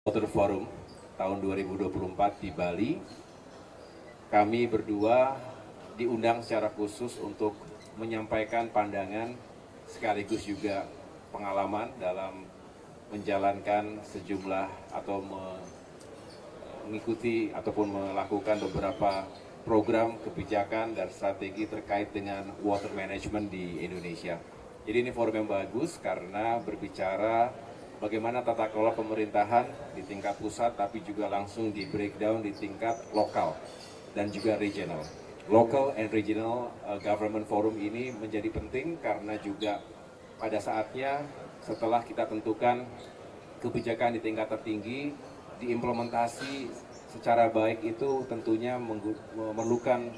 Water Forum tahun 2024 di Bali. Kami berdua diundang secara khusus untuk menyampaikan pandangan sekaligus juga pengalaman dalam menjalankan sejumlah atau mengikuti ataupun melakukan beberapa program kebijakan dan strategi terkait dengan water management di Indonesia. Jadi ini forum yang bagus karena berbicara bagaimana tata kelola pemerintahan di tingkat pusat, tapi juga langsung di breakdown di tingkat lokal dan juga regional. Local and Regional Government Forum ini menjadi penting karena juga pada saatnya setelah kita tentukan kebijakan di tingkat tertinggi, diimplementasi secara baik itu tentunya memerlukan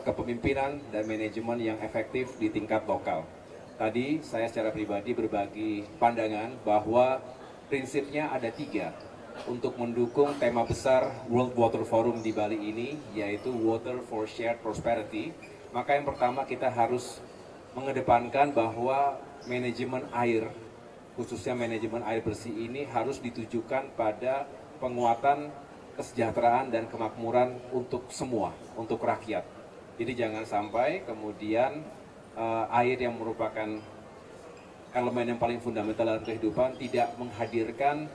kepemimpinan dan manajemen yang efektif di tingkat lokal. Tadi saya secara pribadi berbagi pandangan bahwa prinsipnya ada 3 untuk mendukung tema besar World Water Forum di Bali ini, yaitu Water for Shared Prosperity. Maka yang pertama kita harus mengedepankan bahwa manajemen air, khususnya manajemen air bersih ini harus ditujukan pada penguatan kesejahteraan dan kemakmuran untuk semua, untuk rakyat. Jadi jangan sampai kemudian air yang merupakan elemen yang paling fundamental dalam kehidupan tidak menghadirkan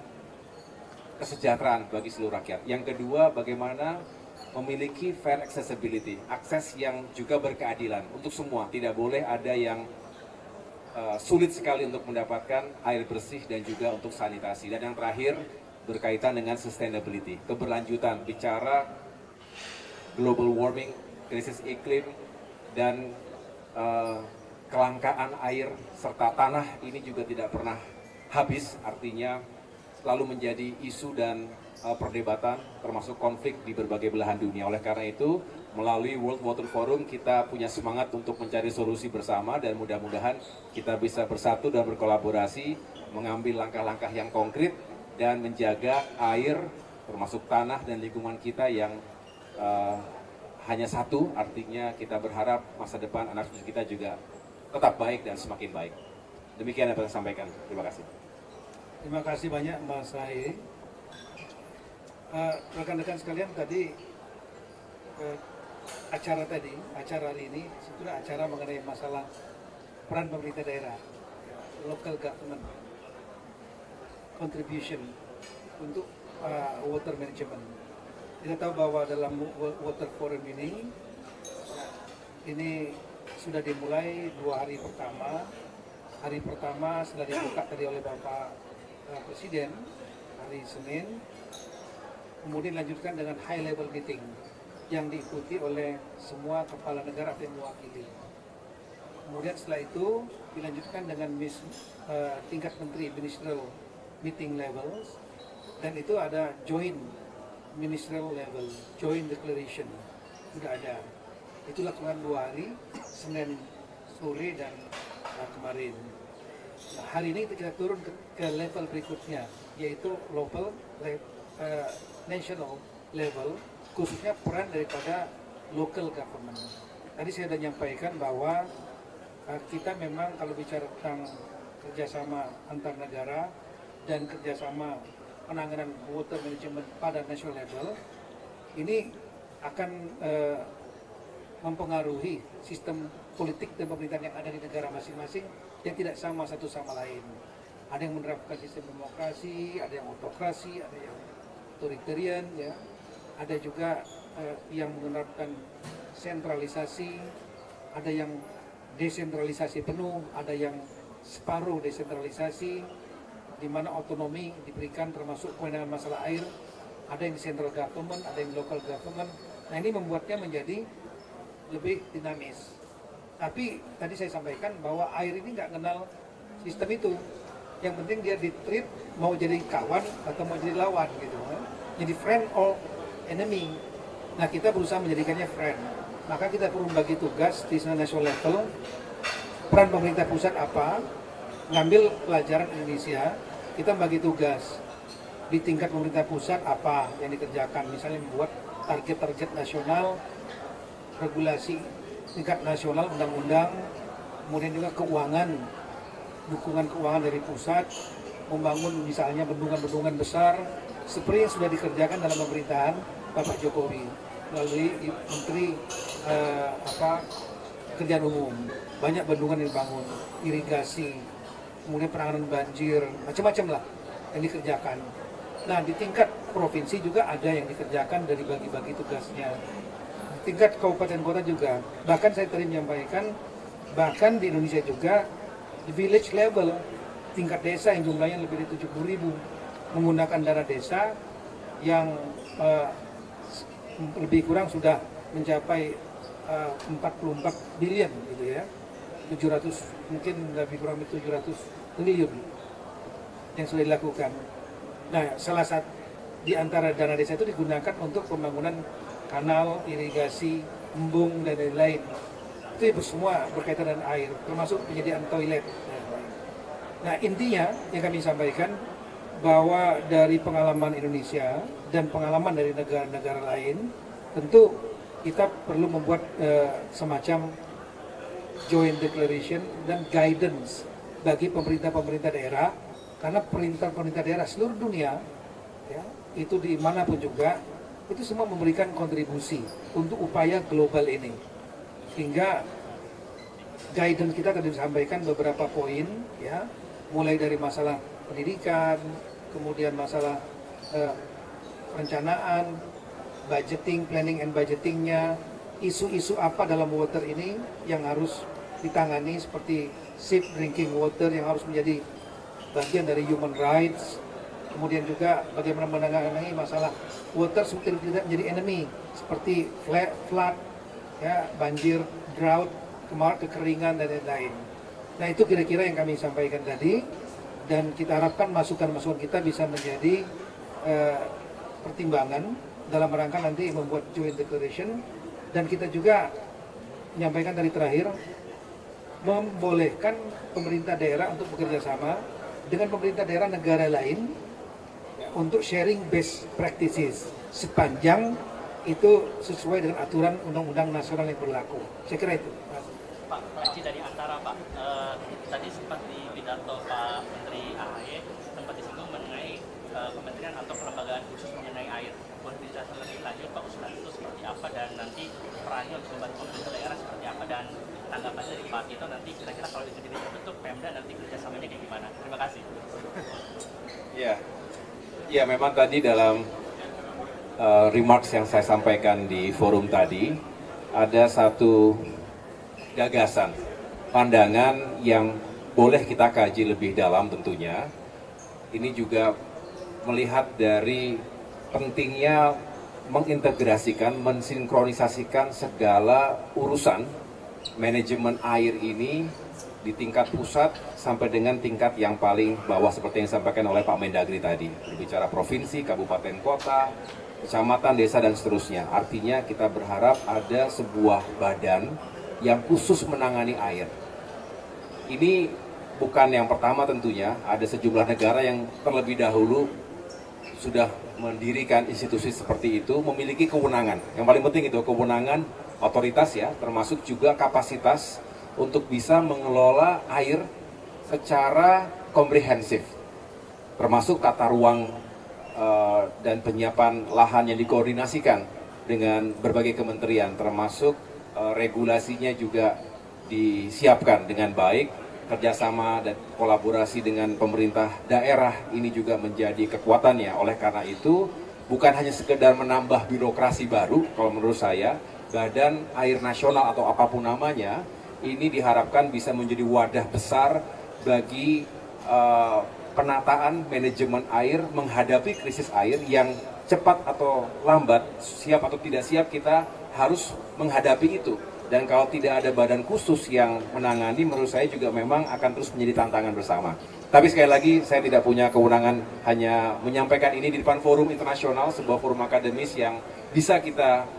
kesejahteraan bagi seluruh rakyat. Yang kedua, bagaimana memiliki fair accessibility, akses yang juga berkeadilan untuk semua. Tidak boleh ada yang sulit sekali untuk mendapatkan air bersih dan juga untuk sanitasi. Dan yang terakhir, berkaitan dengan sustainability, keberlanjutan, bicara global warming, krisis iklim, dan kelangkaan air serta tanah ini juga tidak pernah habis, artinya selalu menjadi isu dan perdebatan termasuk konflik di berbagai belahan dunia. Oleh karena itu, melalui World Water Forum kita punya semangat untuk mencari solusi bersama dan mudah-mudahan kita bisa bersatu dan berkolaborasi mengambil langkah-langkah yang konkret dan menjaga air termasuk tanah dan lingkungan kita yang hanya satu, artinya kita berharap masa depan anak cucu kita juga tetap baik dan semakin baik. Demikian yang saya sampaikan. Terima kasih. Terima kasih banyak Mas Sae. Rekan-rekan sekalian, tadi acara hari ini sebetulnya acara mengenai masalah peran pemerintah daerah, local government contribution untuk water management. Kita tahu bahwa dalam Water Forum ini sudah dimulai 2 hari pertama. Hari pertama sudah dibuka tadi oleh Bapak Presiden hari Senin, kemudian dilanjutkan dengan high level meeting yang diikuti oleh semua kepala negara yang mewakili. Kemudian setelah itu dilanjutkan dengan tingkat menteri, ministerial meeting levels, dan itu ada joint ministerial level, joint declaration sudah ada. Itu lakukan 2 hari, Senin sore dan kemarin. Nah, hari ini kita turun ke level berikutnya, yaitu local, national level, khususnya peran daripada local government. Tadi saya sudah menyampaikan bahwa kita memang kalau bicara tentang kerjasama antar negara dan kerjasama penanganan water management pada national level, ini akan mempengaruhi sistem politik dan pemerintahan yang ada di negara masing-masing yang tidak sama satu sama lain. Ada yang menerapkan sistem demokrasi, ada yang autokrasi, ada yang authoritarian, ya. Ada juga yang menerapkan sentralisasi, ada yang desentralisasi penuh, ada yang separuh desentralisasi, di mana otonomi diberikan termasuk kewenangan masalah air, ada yang di central government, ada yang local government. Nah, ini membuatnya menjadi lebih dinamis. Tapi tadi saya sampaikan bahwa air ini nggak kenal sistem itu. Yang penting dia di-treat mau jadi kawan atau mau jadi lawan gitu. Jadi friend or enemy. Nah, kita berusaha menjadikannya friend. Maka kita perlu bagi tugas di national level. Peran pemerintah pusat apa? Ngambil pelajaran Indonesia, kita bagi tugas di tingkat pemerintah pusat apa yang dikerjakan, misalnya membuat target-target nasional, regulasi tingkat nasional, undang-undang, kemudian juga keuangan, dukungan keuangan dari pusat, membangun misalnya bendungan-bendungan besar, seperti yang sudah dikerjakan dalam pemerintahan Bapak Jokowi melalui Menteri Pekerjaan Umum. Banyak bendungan yang dibangun, irigasi, kemudian penanganan banjir, macam-macam lah yang dikerjakan. Nah, di tingkat provinsi juga ada yang dikerjakan dari bagi-bagi tugasnya. Di tingkat kabupaten kota juga. Bahkan saya tadi menyampaikan, bahkan di Indonesia juga, di village level, tingkat desa yang jumlahnya lebih dari 70.000 menggunakan dana desa yang lebih kurang sudah mencapai 44 bilion gitu ya. 700, mungkin lebih kurang 700 triliun yang sudah dilakukan. Nah, salah satu di antara dana desa itu digunakan untuk pembangunan kanal, irigasi, embung, dan lain-lain. Itu semua berkaitan dengan air, termasuk penyediaan toilet. Nah, intinya yang kami sampaikan bahwa dari pengalaman Indonesia dan pengalaman dari negara-negara lain, tentu kita perlu membuat semacam joint declaration dan guidance bagi pemerintah-pemerintah daerah, karena pemerintah daerah seluruh dunia ya, itu dimanapun juga itu semua memberikan kontribusi untuk upaya global ini, sehingga guidance kita tadi disampaikan beberapa poin ya, mulai dari masalah pendidikan, kemudian masalah perencanaan, budgeting, planning and budgetingnya, isu-isu apa dalam water ini yang harus ditangani, seperti safe drinking water yang harus menjadi bagian dari human rights, kemudian juga bagaimana menangani masalah water supaya tidak menjadi enemy, seperti flood, ya, banjir, drought, kekeringan, dan lain-lain. Nah, itu kira-kira yang kami sampaikan tadi, dan kita harapkan masukan-masukan kita bisa menjadi pertimbangan dalam rangka nanti membuat joint declaration. Dan kita juga menyampaikan dari terakhir, membolehkan pemerintah daerah untuk bekerja sama dengan pemerintah daerah negara lain untuk sharing best practices sepanjang itu sesuai dengan aturan undang-undang nasional yang berlaku. Saya kira itu. Pak Haji, dari antara Pak, tadi sempat di pidato Pak Menteri AHY sempat disinggung mengenai kementerian atau kelembagaan khusus mengenai air. Boleh dijelaskan lebih lanjut Pak, usulan itu seperti apa dan nanti perannya untuk membantu pemerintah daerah seperti apa, dan tanggapan dari Pak Tito nanti kira-kira kalau itu tidak dibentuk Pemda nanti kerjasamanya kayak gimana? Terima kasih. Ya, memang tadi dalam remarks yang saya sampaikan di forum tadi ada satu gagasan, pandangan yang boleh kita kaji lebih dalam tentunya. Ini juga melihat dari pentingnya mengintegrasikan, mensinkronisasikan segala urusan manajemen air ini di tingkat pusat sampai dengan tingkat yang paling bawah seperti yang disampaikan oleh Pak Mendagri tadi. Berbicara provinsi, kabupaten, kota, kecamatan, desa, dan seterusnya. Artinya kita berharap ada sebuah badan yang khusus menangani air. Ini bukan yang pertama tentunya, ada sejumlah negara yang terlebih dahulu sudah mendirikan institusi seperti itu, memiliki kewenangan. Yang paling penting itu kewenangan otoritas ya, termasuk juga kapasitas untuk bisa mengelola air secara komprehensif, termasuk tata ruang dan penyiapan lahan yang dikoordinasikan dengan berbagai kementerian, termasuk regulasinya juga disiapkan dengan baik. Kerjasama dan kolaborasi dengan pemerintah daerah ini juga menjadi kekuatannya. Oleh karena itu, bukan hanya sekedar menambah birokrasi baru, kalau menurut saya, Badan Air Nasional atau apapun namanya, ini diharapkan bisa menjadi wadah besar bagi penataan manajemen air, menghadapi krisis air yang cepat atau lambat, siap atau tidak siap, kita harus menghadapi itu. Dan kalau tidak ada badan khusus yang menangani, menurut saya juga memang akan terus menjadi tantangan bersama. Tapi sekali lagi, saya tidak punya kewenangan hanya menyampaikan ini di depan forum internasional, sebuah forum akademis yang bisa kita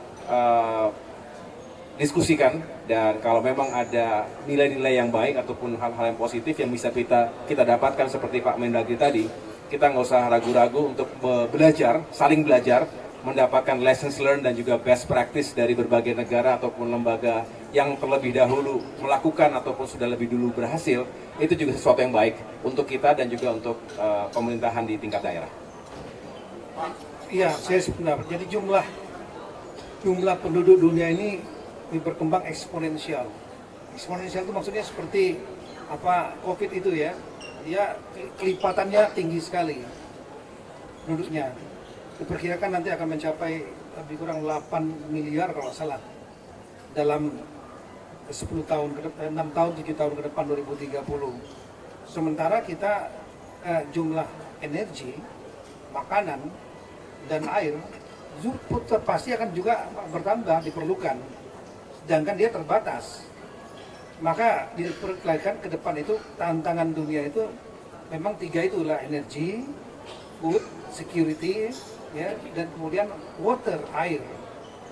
diskusikan. Dan kalau memang ada nilai-nilai yang baik ataupun hal-hal yang positif yang bisa kita dapatkan seperti Pak Mendagri tadi, kita nggak usah ragu-ragu untuk belajar, saling belajar, mendapatkan lessons learned dan juga best practice dari berbagai negara ataupun lembaga yang terlebih dahulu melakukan ataupun sudah lebih dulu berhasil. Itu juga sesuatu yang baik untuk kita dan juga untuk pemerintahan di tingkat daerah. Iya, saya sependapat. Jadi jumlah penduduk dunia ini berkembang eksponensial. Eksponensial itu maksudnya seperti apa COVID itu ya, dia kelipatannya tinggi sekali penduduknya. Diperkirakan nanti akan mencapai lebih kurang 8 miliar kalau salah dalam 10 tahun, 6 tahun, 7 tahun ke depan 2030. Sementara kita jumlah energi, makanan, dan air pasti akan juga bertambah, diperlukan. Sedangkan dia terbatas. Maka diperkirakan ke depan itu tantangan dunia itu memang 3 itulah: energi, food, security, ya, dan kemudian water, air.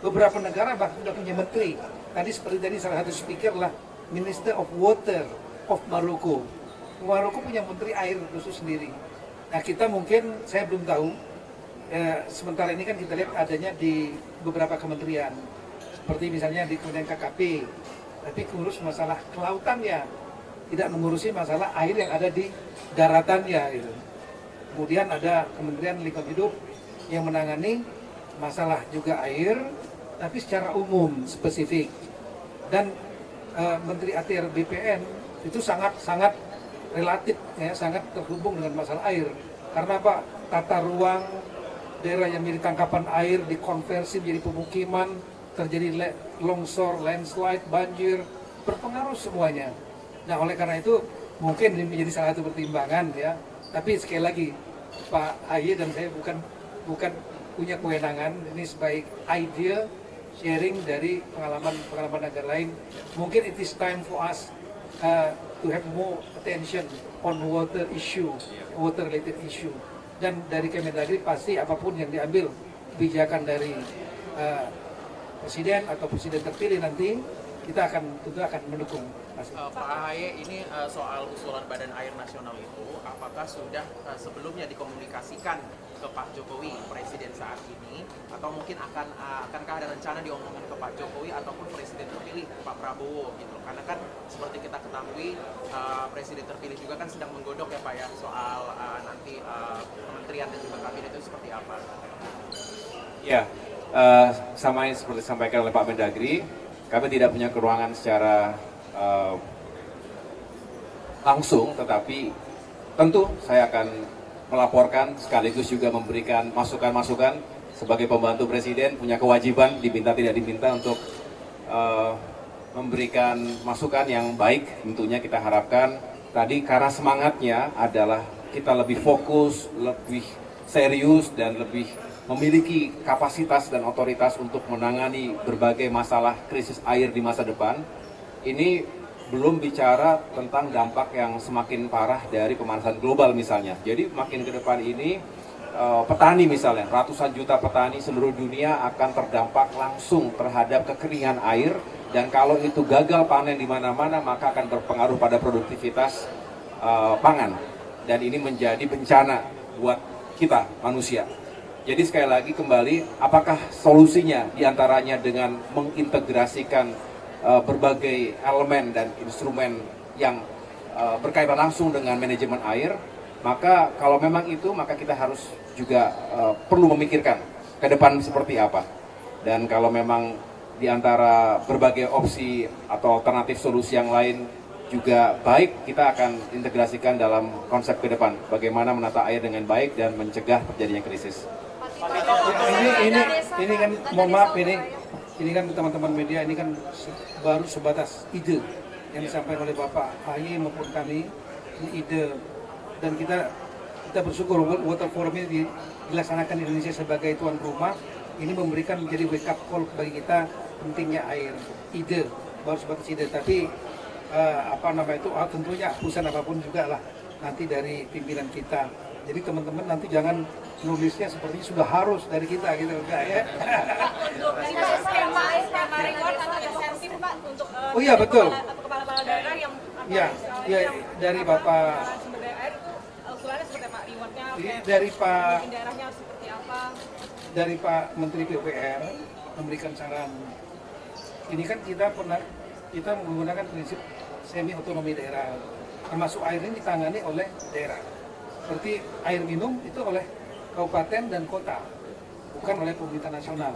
Beberapa negara bahkan sudah punya menteri. Tadi seperti tadi salah satu speaker lah Minister of Water of Maroko. Maroko punya menteri air khusus sendiri. Nah kita mungkin, saya belum tahu, sementara ini kan kita lihat adanya di beberapa kementerian, seperti misalnya di Kementerian KKP, tapi mengurus masalah kelautannya, tidak mengurusi masalah air yang ada di daratannya gitu. Kemudian ada Kementerian Lingkungan Hidup yang menangani masalah juga air, tapi secara umum, spesifik. Dan Menteri ATR BPN itu sangat relatif, ya, sangat terhubung dengan masalah air. Karena apa? Tata ruang daerah yang menjadi tangkapan air dikonversi menjadi pemukiman, terjadi longsor, landslide, banjir, berpengaruh semuanya. Nah oleh karena itu mungkin ini menjadi salah satu pertimbangan ya. Tapi sekali lagi Pak AY dan saya bukan punya kewenangan, ini sebaik idea sharing dari pengalaman negara lain. Mungkin it is time for us to have more attention on water issue, water related issue. Dan dari Kemendagri pasti apapun yang diambil kebijakan dari presiden atau presiden terpilih nanti, kita tentu akan mendukung. Pak AHY, ini soal usulan Badan Air Nasional itu, apakah sudah sebelumnya dikomunikasikan ke Pak Jokowi, Presiden saat ini, atau mungkin akankah ada rencana diomongin ke Pak Jokowi ataupun Presiden terpilih Pak Prabowo gitu? Karena kan seperti kita ketahui Presiden terpilih juga kan sedang menggodok ya Pak ya soal nanti kementerian dan juga kabinet itu seperti apa? Ya, sama seperti disampaikan oleh Pak Mendagri, kami tidak punya keruangan secara langsung, tetapi tentu saya akan melaporkan sekaligus juga memberikan masukan-masukan sebagai pembantu presiden, punya kewajiban diminta tidak diminta untuk memberikan masukan yang baik. Tentunya kita harapkan tadi karena semangatnya adalah kita lebih fokus, lebih serius dan lebih memiliki kapasitas dan otoritas untuk menangani berbagai masalah krisis air di masa depan. Ini belum bicara tentang dampak yang semakin parah dari pemanasan global misalnya. Jadi makin ke depan ini petani misalnya, ratusan juta petani seluruh dunia akan terdampak langsung terhadap kekeringan air, dan kalau itu gagal panen di mana-mana maka akan berpengaruh pada produktivitas pangan, dan ini menjadi bencana buat kita manusia. Jadi sekali lagi kembali, apakah solusinya diantaranya dengan mengintegrasikan berbagai elemen dan instrumen yang berkaitan langsung dengan manajemen air? Maka kalau memang itu, maka kita harus juga perlu memikirkan ke depan seperti apa. Dan kalau memang di antara berbagai opsi atau alternatif solusi yang lain juga baik, kita akan integrasikan dalam konsep ke depan bagaimana menata air dengan baik dan mencegah terjadinya krisis. Ini kan, mohon maaf, ini kan teman-teman media, ini kan baru sebatas ide yang disampaikan oleh Bapak AHY maupun kami. Ini ide, dan kita bersyukur Water Forum ini dilaksanakan di Indonesia sebagai tuan rumah. Ini memberikan menjadi wake up call bagi kita pentingnya air. Ide baru sebatas ide, tapi tentunya keputusan apapun juga lah nanti dari pimpinan kita. Jadi teman-teman nanti jangan nulisnya seperti sudah harus dari kita gitu, enggak ya. Skema reward atau insentif Pak untuk Oh iya betul. kepala-kepala daerah yang dari Bapak sumber daya air itu usulannya seperti apa, rewardnya dari Pak daerahnya seperti apa? Dari Pak Menteri PUPR memberikan saran. Ini kan kita menggunakan prinsip semi otonomi daerah, termasuk air ini ditangani oleh daerah. Seperti air minum itu oleh kabupaten dan kota, bukan oleh pemerintah nasional.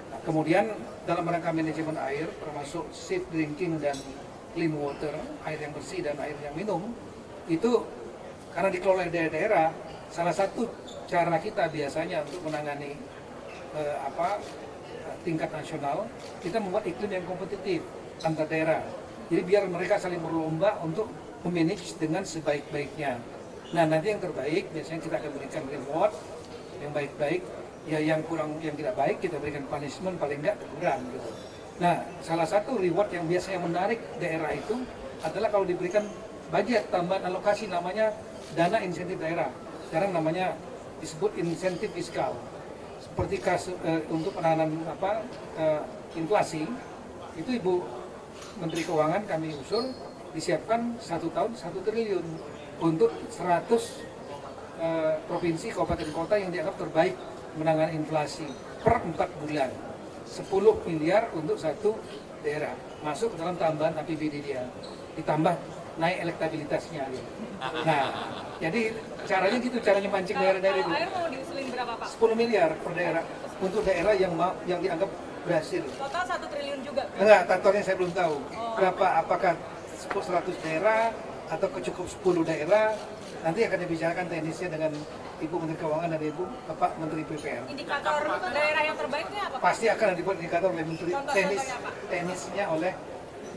Nah, kemudian dalam rangka manajemen air, termasuk safe drinking dan clean water, air yang bersih dan air yang minum, itu karena dikelola oleh daerah-daerah, salah satu cara kita biasanya untuk menangani tingkat nasional, kita membuat iklim yang kompetitif antar daerah. Jadi biar mereka saling berlomba untuk memanage dengan sebaik-baiknya. Nah, nanti yang terbaik biasanya kita akan berikan reward yang baik-baik, ya yang kurang, yang tidak baik kita berikan punishment paling enggak teguran gitu. Nah, salah satu reward yang biasanya menarik daerah itu adalah kalau diberikan budget tambahan alokasi, namanya dana insentif daerah. Sekarang namanya disebut insentif fiskal. Seperti untuk penanganan inflasi, itu Ibu Menteri Keuangan kami usul disiapkan 1 tahun 1 triliun untuk 100 provinsi, kabupaten kota yang dianggap terbaik menangani inflasi per 4 bulan. 10 miliar untuk satu daerah masuk ke dalam tambahan APBD dia, ditambah naik elektabilitasnya. Nah, jadi caranya gitu, caranya mancing daerah-daerah itu. Air mau diusulin berapa Pak? 10 miliar per daerah untuk daerah yang dianggap berhasil. Total 1 triliun juga? Enggak, totalnya saya belum tahu. Berapa, apakah 100 daerah atau cukup 10 daerah, nanti akan dibicarakan teknisnya dengan Ibu Menteri Keuangan dan Ibu Bapak Menteri PPR. Indikator daerah yang terbaiknya apa Pak? Pasti akan dibuat indikator oleh Menteri Contoh-contohnya, Pak. teknisnya oleh,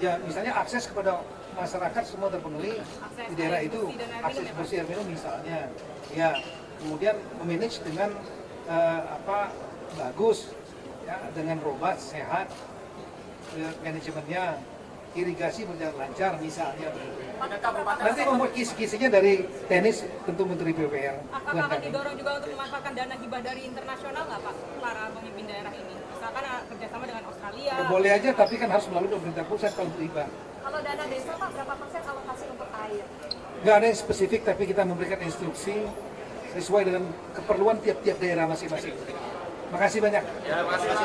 ya misalnya akses kepada masyarakat semua terpenuhi di daerah itu, akses bersih air minum misalnya, ya kemudian memanage dengan bagus, ya dengan robust, sehat, manajemennya, irigasi berjalan lancar misalnya. Nanti membuat kisi-kisinya dari teknis tentu Menteri PPR. Apakah akan didorong juga untuk memanfaatkan dana hibah dari internasional nggak Pak, para pemimpin daerah ini? Misalkan kerjasama dengan Australia. Boleh aja, tapi kan harus melalui pemerintah pusat kalau untuk hibah. Kalau dana desa Pak, berapa persen alokasi untuk air? Nggak ada yang spesifik, tapi kita memberikan instruksi sesuai dengan keperluan tiap-tiap daerah masing-masing. Makasih banyak. Ya, makasih.